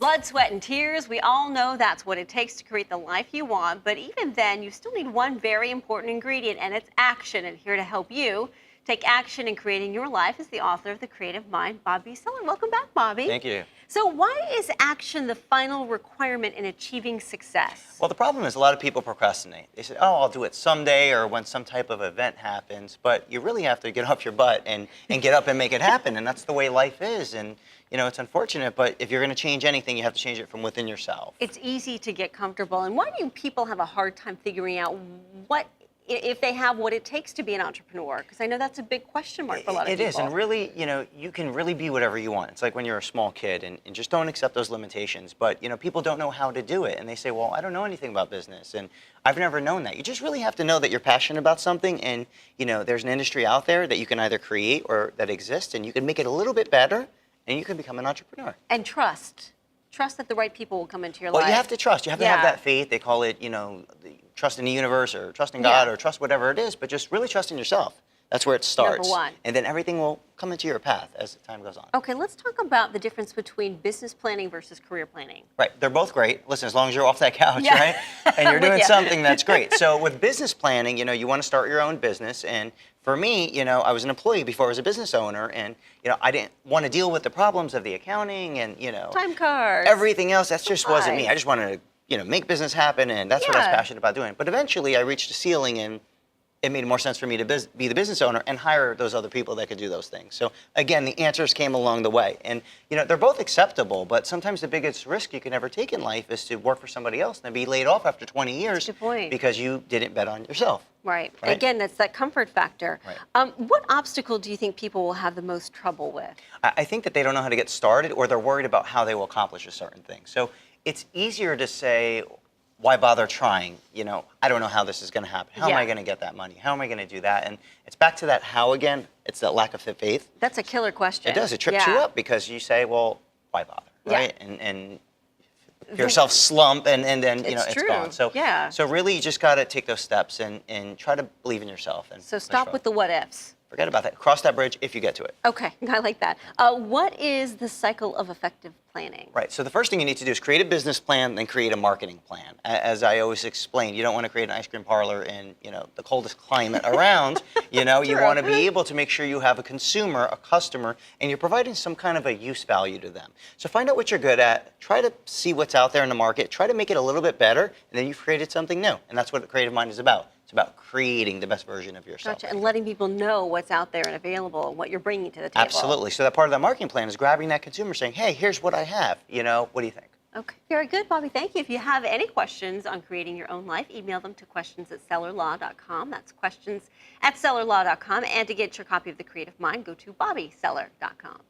Blood, sweat, and tears. We all know that's what it takes to create the life you want. But even then, you still need one very important ingredient, and it's action. And here to help you take action in creating your life is the author of The Creative Mind, Bobbie Celler. Welcome back, Bobbie. Thank you. So why is action the final requirement in achieving success? Well, the problem is a lot of people procrastinate. They say, oh, I'll do it someday or when some type of event happens. But you really have to get off your butt and get up and make it happen. And that's the way life is. And, you know, it's unfortunate, but if you're going to change anything, you have to change it from within yourself. It's easy to get comfortable. And why do people have a hard time figuring out if they have what it takes to be an entrepreneur? Because I know that's a big question mark for a lot of people. It is, and really, you know, you can really be whatever you want. It's like when you're a small kid, and just don't accept those limitations. But, you know, people don't know how to do it, and they say, well, I don't know anything about business, and I've never known that. You just really have to know that you're passionate about something, and, you know, there's an industry out there that you can either create or that exists, and you can make it a little bit better, and you can become an entrepreneur. And trust that the right people will come into your life. Well, you have to trust. You have to have that faith. They call it, you know, trust in the universe or trust in God or trust whatever it is, but just really trust in yourself. That's where it starts. Number one. And then everything will come into your path as time goes on. Okay, let's talk about the difference between business planning versus career planning. Right, they're both great. Listen, as long as you're off that couch, right? And you're doing something that's great. So with business planning, you know, you want to start your own business. And for me, you know, I was an employee before I was a business owner. And, you know, I didn't want to deal with the problems of the accounting and, you know, time cards, everything else. That just wasn't me. I just wanted to, you know, make business happen. And that's what I was passionate about doing. But eventually I reached a ceiling, and it made more sense for me to be the business owner and hire those other people that could do those things. So again, the answers came along the way. And, you know, they're both acceptable, but sometimes the biggest risk you can ever take in life is to work for somebody else and then be laid off after 20 years because you didn't bet on yourself. Right. Again, that's that comfort factor. Right. What obstacle do you think people will have the most trouble with? I think that they don't know how to get started, or they're worried about how they will accomplish a certain thing. So it's easier to say, why bother trying? You know, I don't know how this is going to happen. How am I going to get that money? How am I going to do that? And it's back to that how again. It's that lack of faith. That's a killer question. It does. It trips you up because you say, well, why bother? Right? And yourself slump, and then, you know, it's gone. So, so really you just got to take those steps and try to believe in yourself. And so stop with the what ifs. Forget about that. Cross that bridge if you get to it. Okay, I like that. What is the cycle of effective planning? Right, so the first thing you need to do is create a business plan, then create a marketing plan. As I always explain, you don't want to create an ice cream parlor in, you know, the coldest climate around. You know, you want to be able to make sure you have a consumer, a customer, and you're providing some kind of a use value to them. So find out what you're good at, try to see what's out there in the market, try to make it a little bit better, and then you've created something new. And that's what the Creative Mind is about. It's about creating the best version of yourself. Gotcha, and letting people know what's out there and available and what you're bringing to the table. Absolutely. So that part of that marketing plan is grabbing that consumer saying, hey, here's what I have. You know, what do you think? Okay, very good, Bobbie. Thank you. If you have any questions on creating your own life, email them to questions@cellerlaw.com. That's questions@cellerlaw.com. And to get your copy of The Creative Mind, go to BobbieCeller.com.